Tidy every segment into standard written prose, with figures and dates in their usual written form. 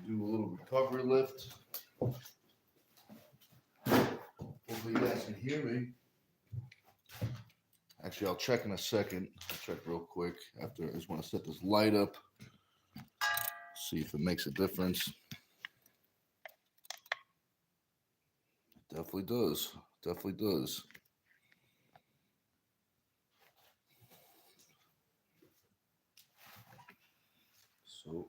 do a little recovery lift. Hopefully you guys can hear me. Actually, I'll check in a second. I'll check real quick after. I just want to set this light up. See if it makes a difference. It definitely does. Definitely does. So.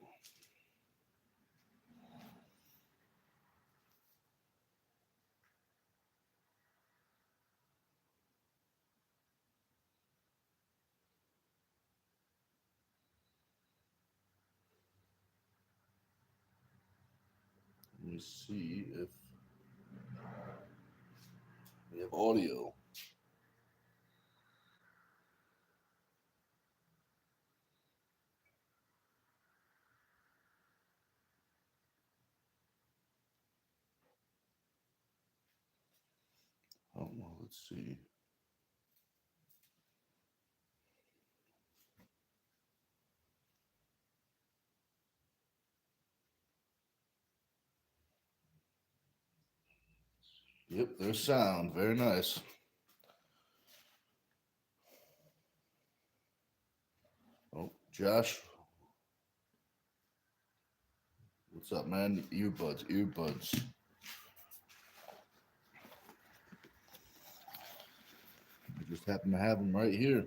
Let me see if we have audio. Oh, well, let's see. Yep, there's sound. Very nice. Oh, Josh. What's up, man? Earbuds, earbuds. I just happen to have them right here.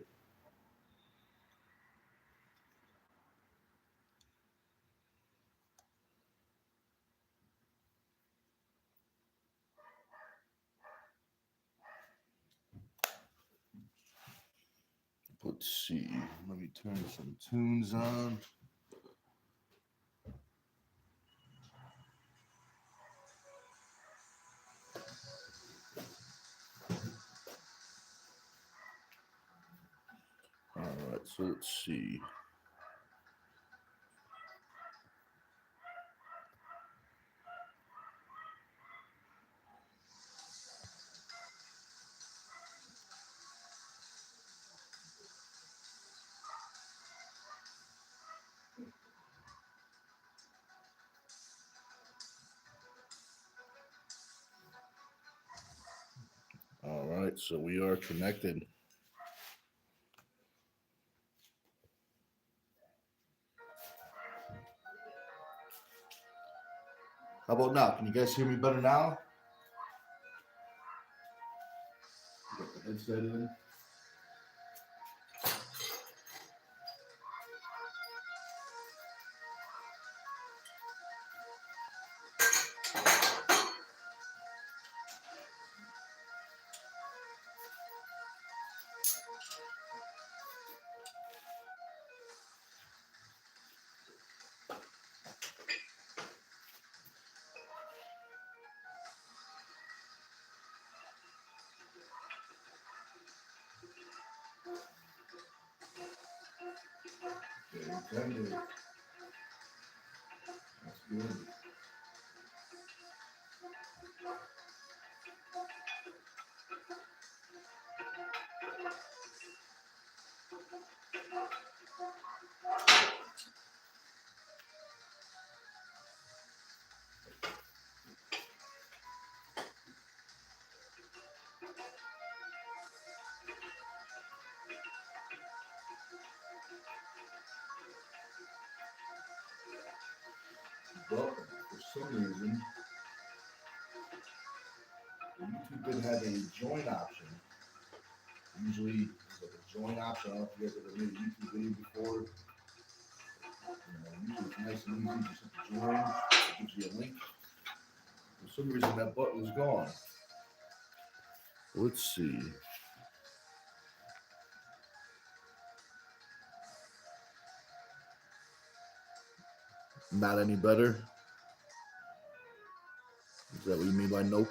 Let's see. Let me turn some tunes on. All right, so let's see. All right, so we are connected. How about now? Can you guys hear me better now? Get the headset in. Okay, that's good. But for some reason, YouTube didn't have a join option. Usually, there's like a join option. I don't know if you guys ever made a YouTube video before. Usually it's nice and easy. Just hit the join. It gives you a link. For some reason, that button is gone. Let's see. Not any better? Is that what you mean by nope?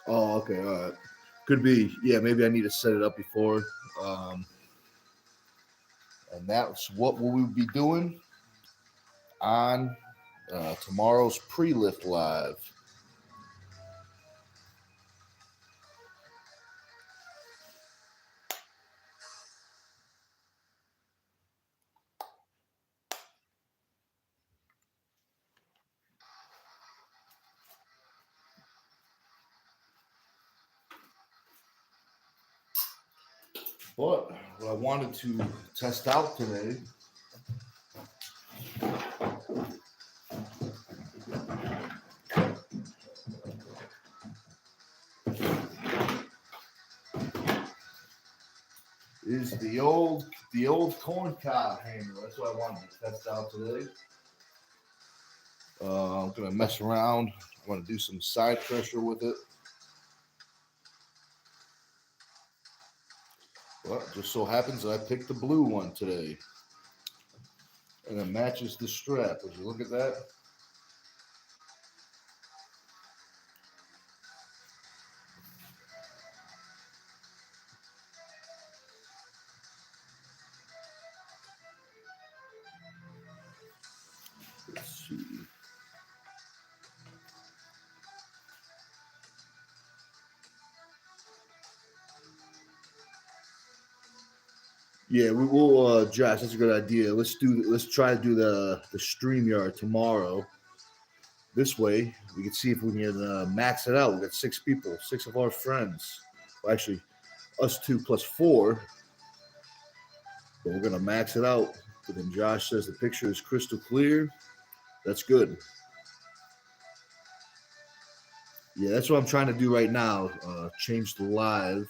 Oh, okay, all right. Could be, yeah, maybe I need to set it up before. And that's what we will be doing on tomorrow's pre-lift live. But what I wanted to test out today is the old corn cob hammer. That's what I wanted to test out today. I'm gonna mess around. I'm gonna do some side pressure with it. Well, it just so happens that I picked the blue one today, and it matches the strap. Would you look at that? Let's see. Yeah, we will, Josh. That's a good idea. Let's try to do the StreamYard tomorrow. This way, we can see if we can max it out. We got 6 people, 6 of our friends. Well, actually, us 2 plus 4. But we're gonna max it out. But then Josh says the picture is crystal clear. That's good. Yeah, that's what I'm trying to do right now. Change the live.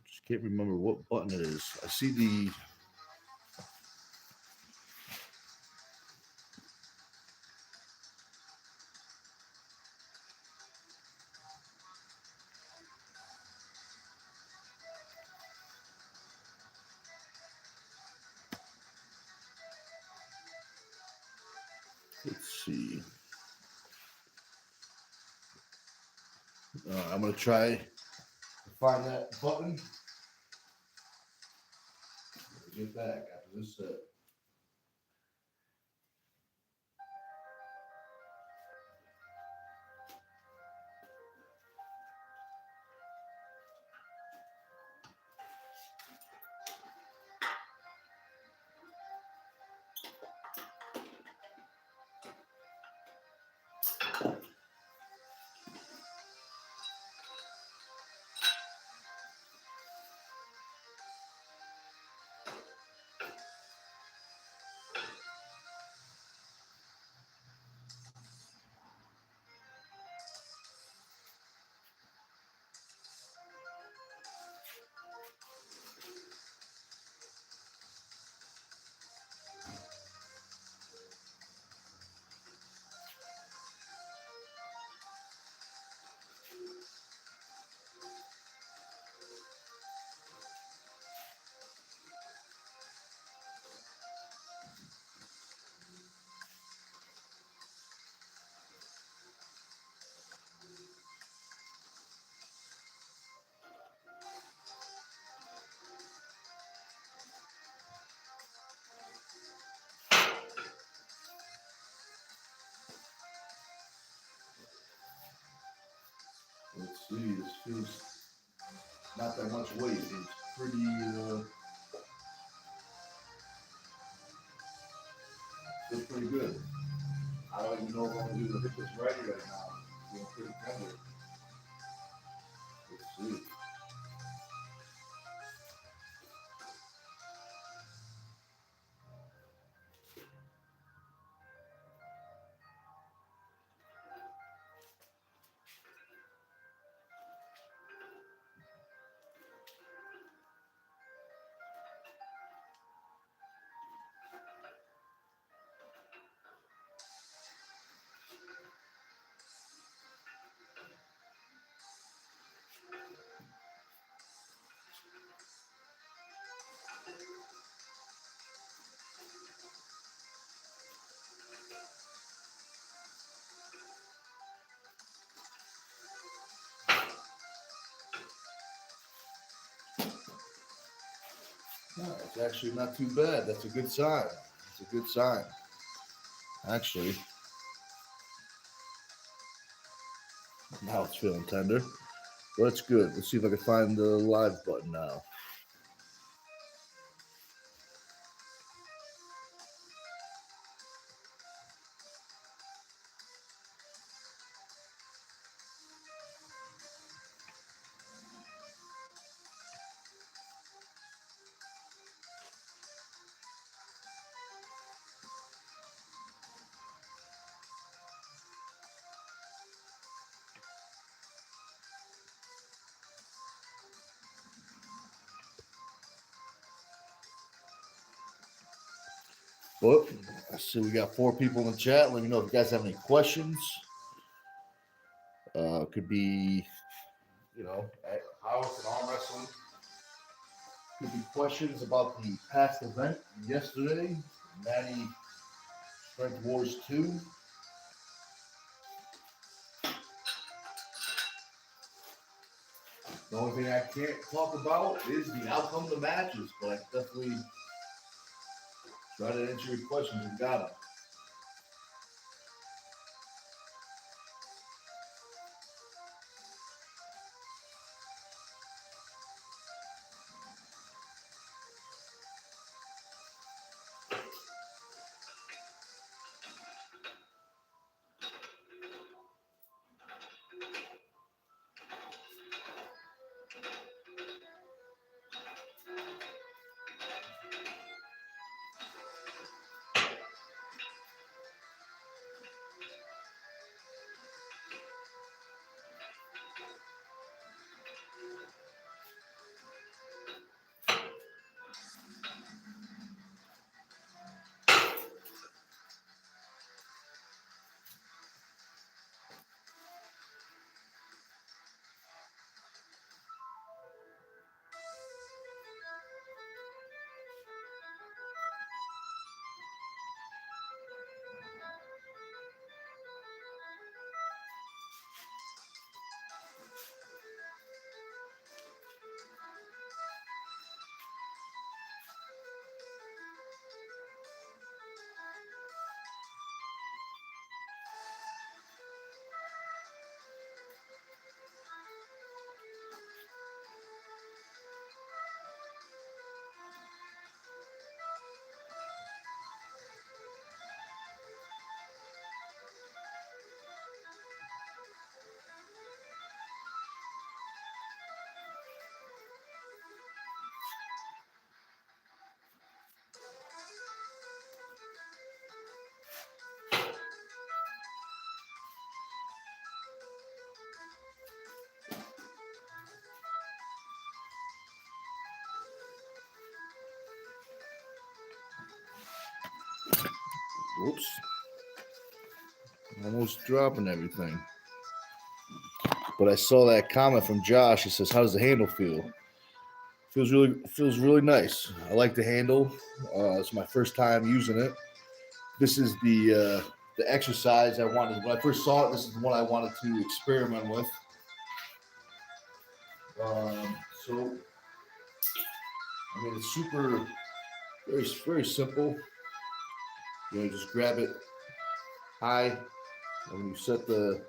Just can't remember what button it is. I see the. Let's see. I'm gonna try to find that button. Get back after this set. Let's see. This feels not that much weight. It's pretty. Feels pretty good. I don't even know if I'm gonna do the hip is ready right now. Feeling pretty tender. Let's see. No, it's actually not too bad. That's a good sign. It's a good sign. Actually, now it's feeling tender. Well, that's good. Let's see if I can find the live button now. But I see we got 4 people in the chat. Let me know if you guys have any questions. Could be, house and arm wrestling. Could be questions about the past event yesterday, Natty Strength Wars 2. The only thing I can't talk about is the outcome of the matches, but I definitely try to answer your questions if you got them. Whoops. Almost dropping everything. But I saw that comment from Josh. He says, "How does the handle feel?" Feels really nice. I like the handle. It's my first time using it. This is the exercise I wanted when I first saw it. This is the one I wanted to experiment with. So I mean, it's very simple. Just grab it high, and when you set the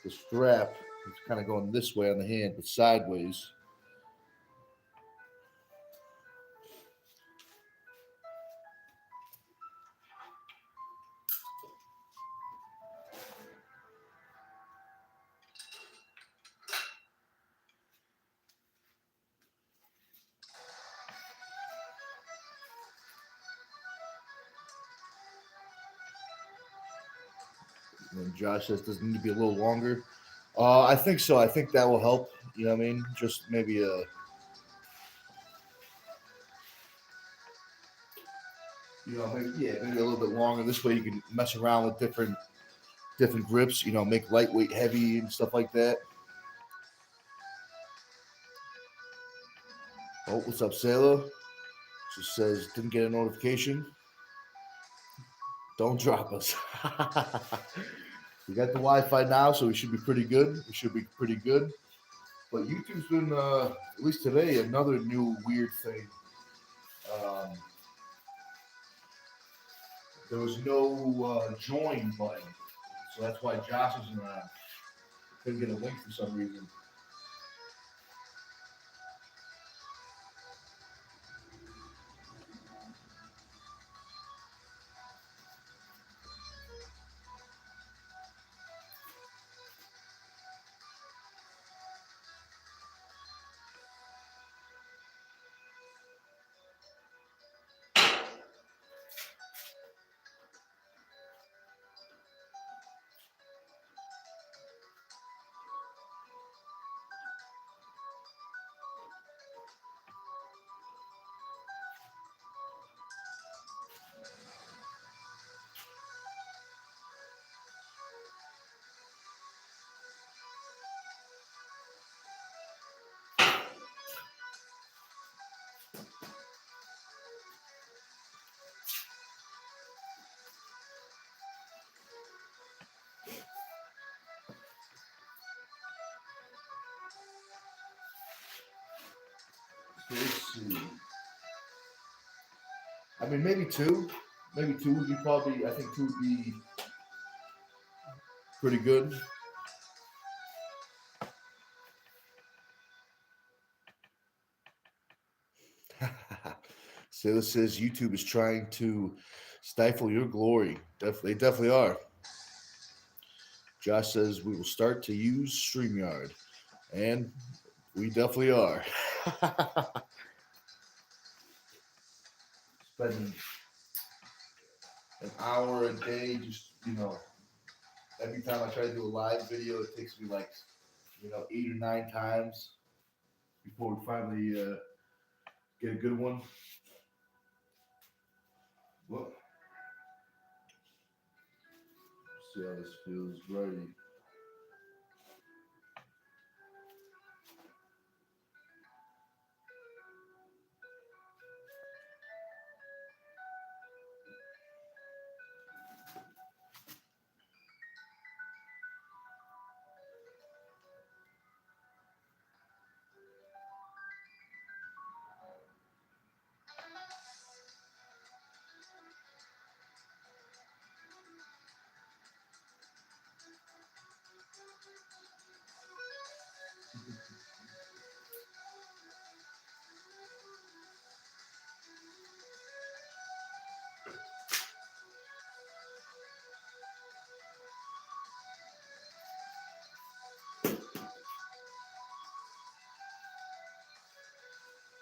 strap, it's kind of going this way on the hand, but sideways. And Josh says, does it need to be a little longer? I think so. I think that will help. You know what I mean? Just maybe maybe a little bit longer. This way you can mess around with different grips. Make lightweight, heavy, and stuff like that. Oh, what's up, Sailor? Just says didn't get a notification. Don't drop us. We got the Wi-Fi now, so we should be pretty good. But YouTube's been, at least today, another new weird thing. There was no join button, so that's why Josh isn't around. Couldn't get a link for some reason. Let's see. I mean, maybe two. Maybe two would be probably. I think two would be pretty good. Sailor says YouTube is trying to stifle your glory. They definitely are. Josh says we will start to use StreamYard, and we definitely are. Spending an hour a day, just every time I try to do a live video, it takes me like 8 or 9 times before we finally get a good one. Well, see how this feels. Ready.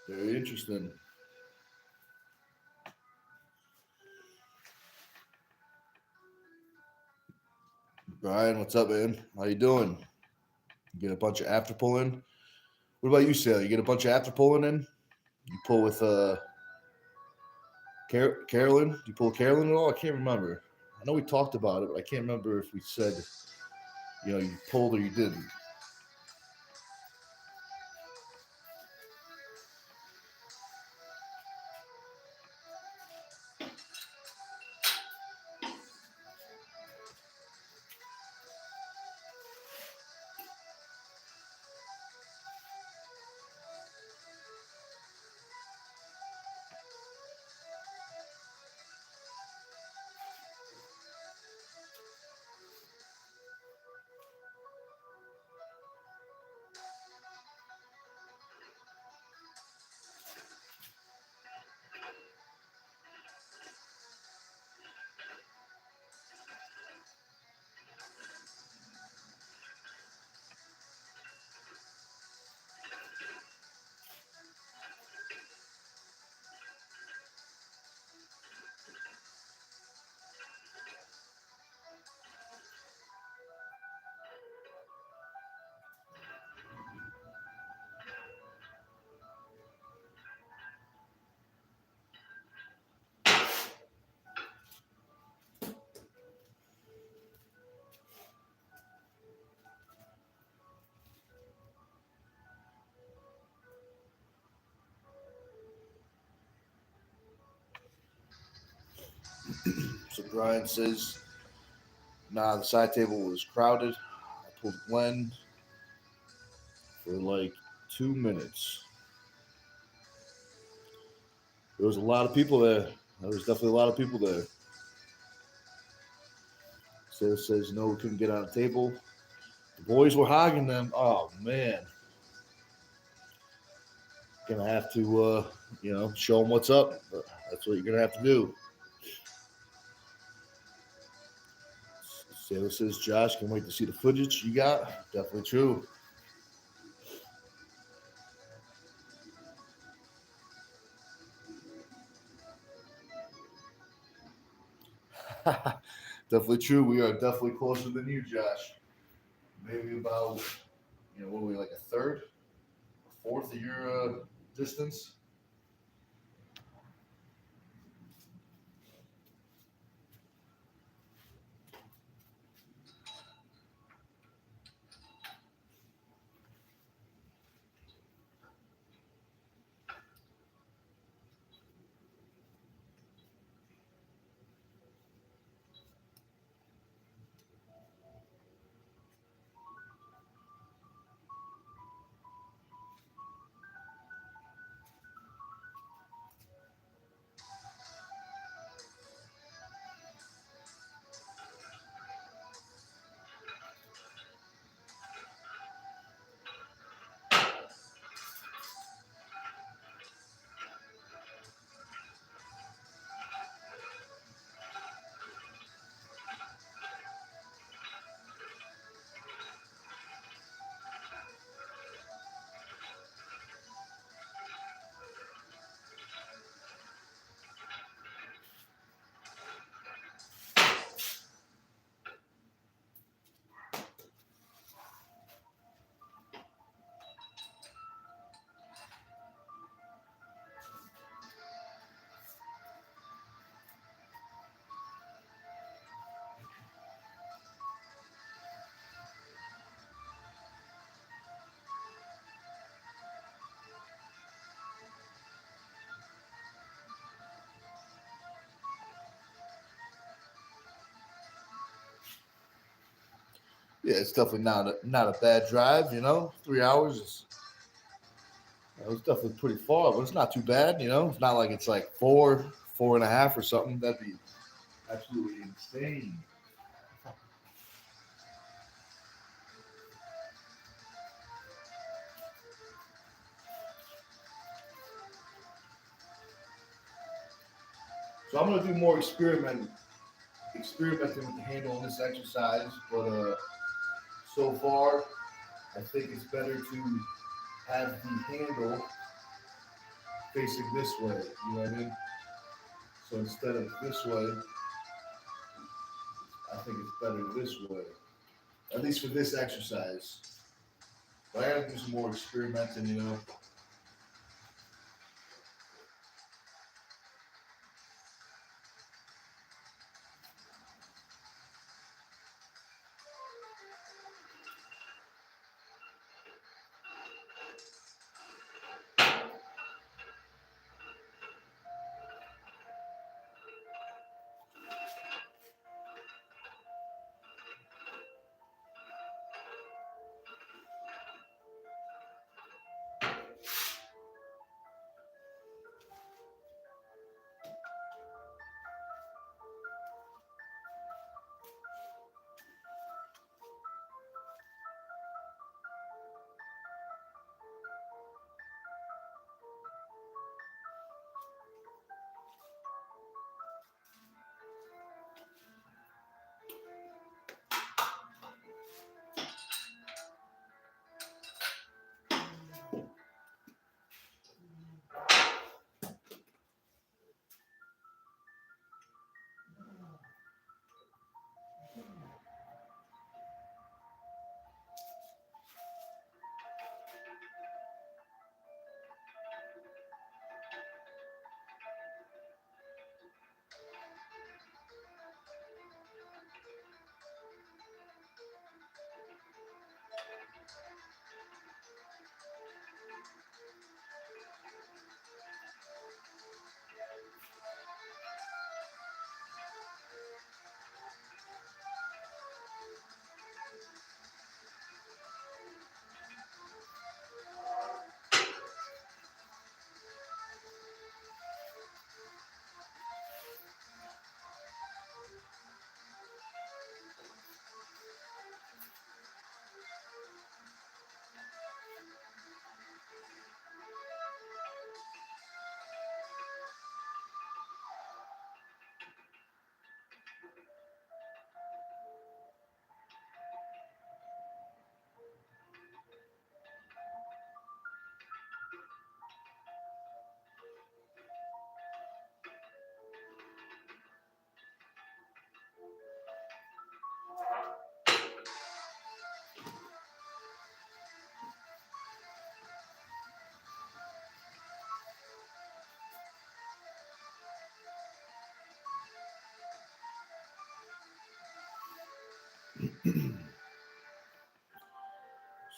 Very interesting. Brian, what's up, man? How you doing? You get a bunch of after pulling. What about you, Sal? You get a bunch of after pulling in? You pull with Carolyn? Do you pull Carolyn at all? I can't remember. I know we talked about it, but I can't remember if we said you pulled or you didn't. So Brian says, nah, the side table was crowded. I pulled Glenn for like 2 minutes. There was a lot of people there. There was definitely a lot of people there. Sarah says, no, we couldn't get on a table. The boys were hogging them. Oh, man. Gonna have to, show them what's up. That's what you're gonna have to do. Sarah says, Josh, can wait to see the footage you got. Definitely true. Definitely true. We are definitely closer than you, Josh. Maybe about, what are we, like a third, a fourth of your distance? Yeah, it's definitely not a bad drive. 3 hours is it's definitely pretty far, but it's not too bad. It's not like it's like 4.5 or something. That'd be absolutely insane. So I'm gonna do more experimenting with the handle on this exercise, but so far I think it's better to have the handle facing this way. You know what I mean? So instead of this way, I think it's better this way. At least for this exercise. But I gotta do some more experimenting.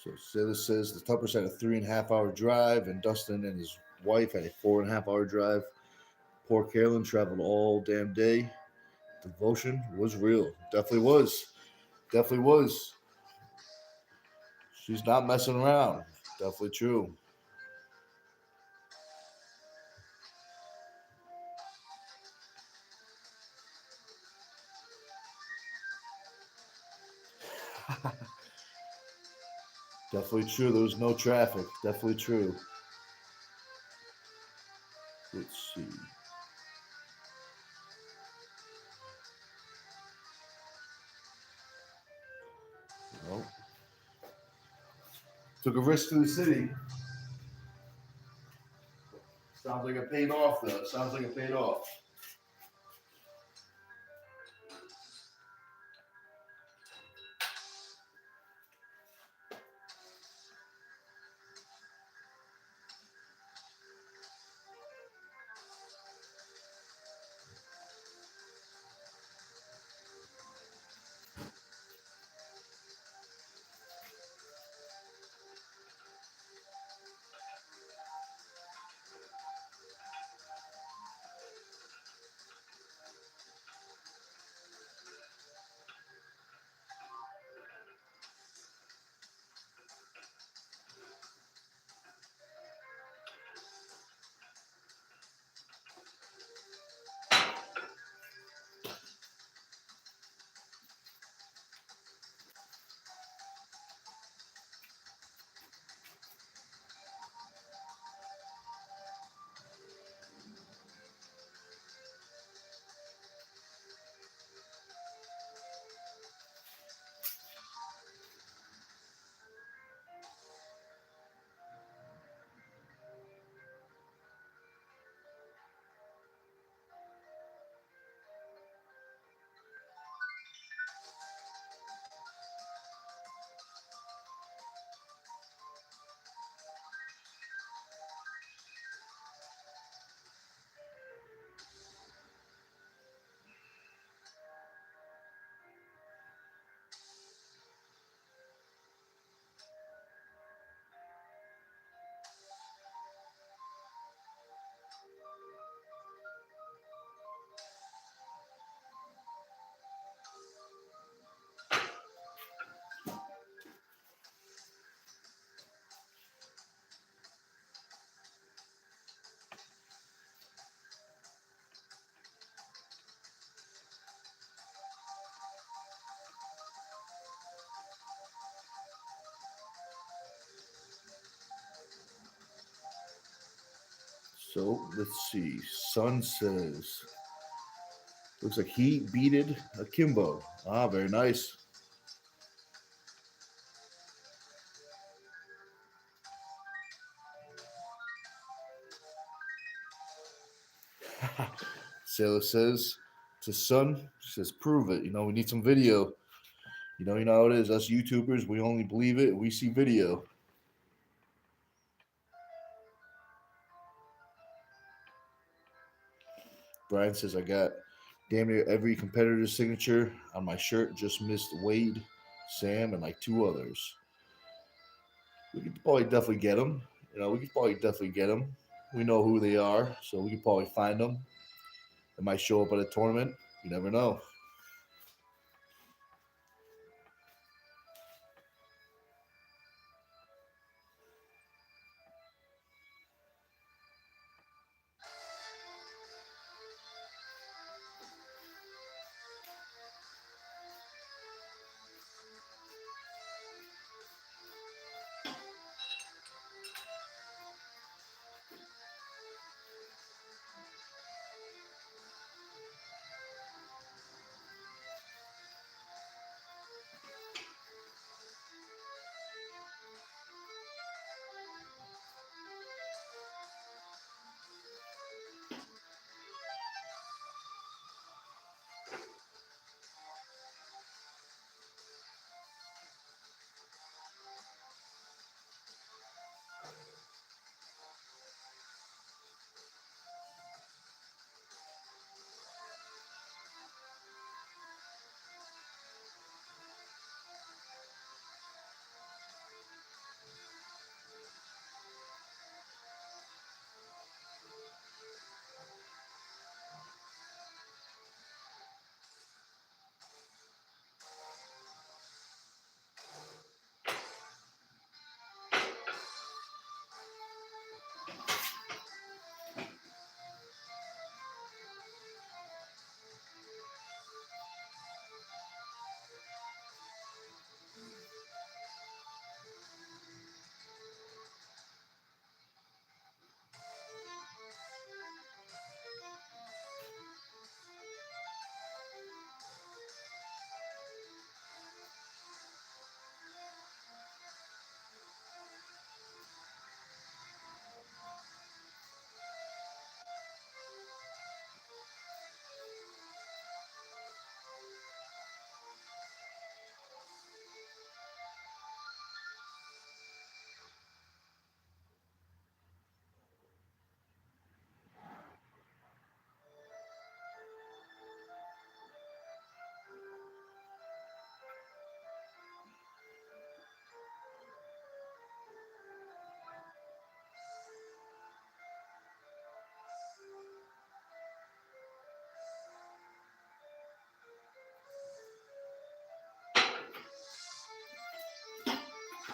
So Silas says the Tuppers had a 3.5 hour drive, and Dustin and his wife had a 4.5 hour drive. Poor Carolyn traveled all damn day. Devotion was real. Definitely was. Definitely was. She's not messing around. Definitely true. Definitely true. There was no traffic. Definitely true. Let's see. Well, took a risk to the city. Sounds like it paid off, though. Sounds like it paid off. So let's see. Sun says, looks like he beated Akimbo. Ah, very nice. Sailor says to Sun, she says, prove it. We need some video. You know how it is. Us YouTubers, we only believe it. We see video. Brian says, I got damn near every competitor's signature on my shirt. Just missed Wade, Sam, and like two others. We could probably definitely get them. We could probably definitely get them. We know who they are, so we could probably find them. They might show up at a tournament. You never know.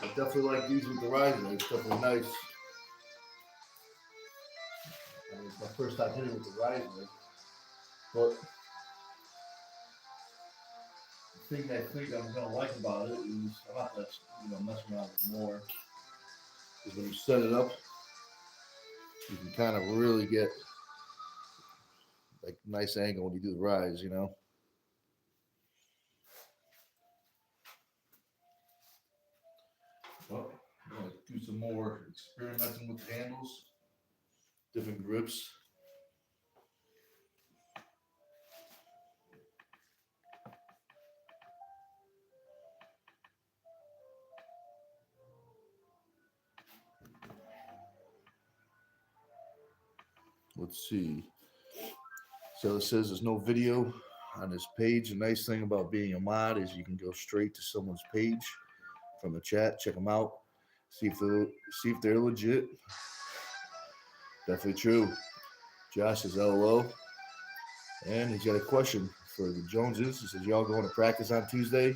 I definitely like these with the rising. It's definitely nice. It's my first time hitting with the rising. But the thing I think I'm gonna like about it is I'm not messing around with more. Is when you set it up, you can kind of really get like nice angle when you do the rise. Well, I'm gonna do some more experimenting with the handles, different grips. Let's see. So it says there's no video on this page. The nice thing about being a mod is you can go straight to someone's page from the chat, check them out, see if they're legit. Definitely true. Josh says LOL. And he's got a question for the Joneses. He says, y'all going to practice on Tuesday?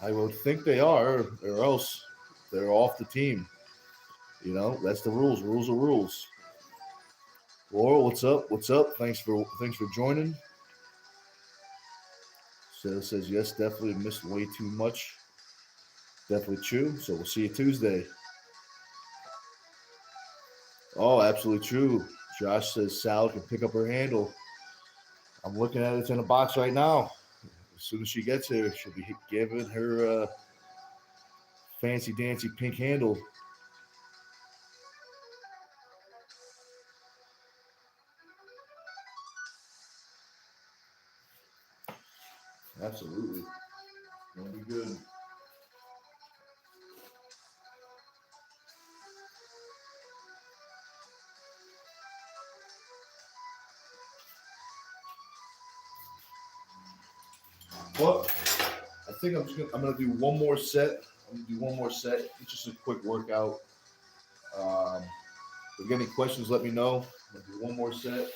I would think they are, or else they're off the team. That's the rules. Rules are rules. Laurel, what's up? What's up? Thanks for joining. So it says yes, definitely missed way too much. Definitely true. So we'll see you Tuesday. Oh, absolutely true. Josh says Sal can pick up her handle. I'm looking at it. It's in a box right now. As soon as she gets here, she'll be giving her fancy dancy pink handle. Absolutely. Gonna be good. But I think I'm gonna do one more set. I'm gonna do one more set. It's just a quick workout. If you got any questions, let me know. I'm gonna do one more set.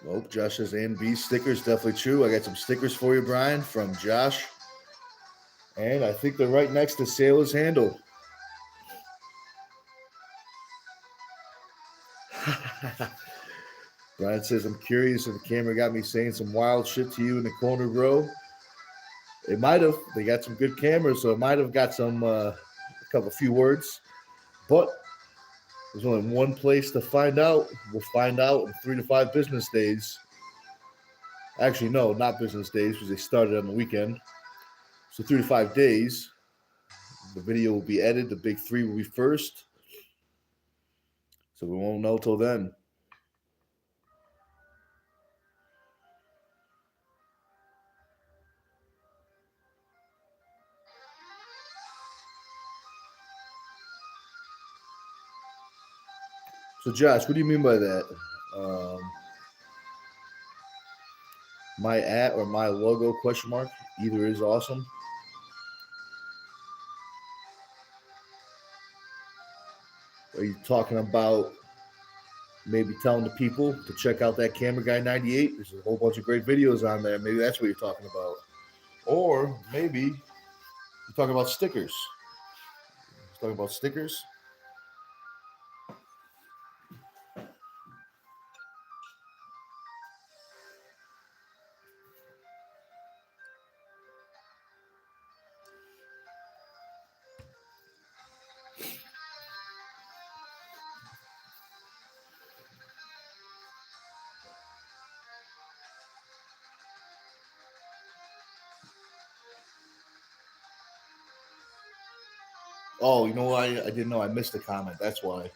Well, Josh says A and B stickers, definitely true. I got some stickers for you, Brian, from Josh. And I think they're right next to Sailor's handle. Brian says, I'm curious if the camera got me saying some wild shit to you in the corner, bro. It might have. They got some good cameras, so it might have got some a few words. But there's only one place to find out. We'll find out in 3 to 5 business days. Actually, no, not business days because they started on the weekend. So 3 to 5 days, the video will be edited. The big three will be first. So we won't know till then. So Josh, what do you mean by that? Um, my at or my logo question mark? Either is awesome. Are you talking about maybe telling the people to check out that Camera Guy 98? There's a whole bunch of great videos on there. Maybe that's what you're talking about. Or maybe you're talking about stickers. You're talking about stickers? Oh, you know what? I didn't know. I missed the comment. That's why.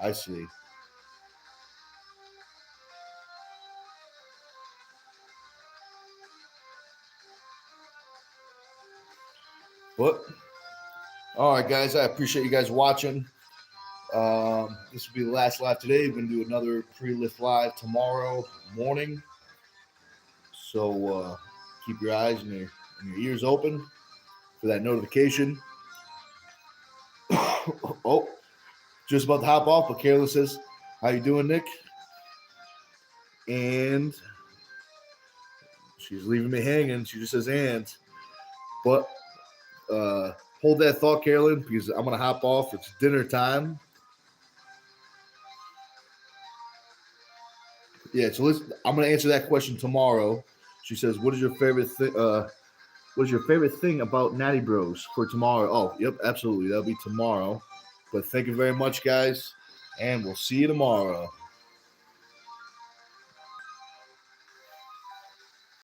I see. But All right, guys. I appreciate you guys watching. This will be the last live today. We're going to do another pre-lift live tomorrow morning. So keep your eyes and your ears open for that notification. Oh, just about to hop off, but Carolyn says, "How you doing, Nick?" And she's leaving me hanging. She just says, "And," but hold that thought, Carolyn, because I'm gonna hop off. It's dinner time. Yeah, so I'm gonna answer that question tomorrow. She says, "What is your favorite thing? What is your favorite thing about Natty Bros for tomorrow?" Oh, yep, absolutely. That'll be tomorrow. But thank you very much, guys, and we'll see you tomorrow.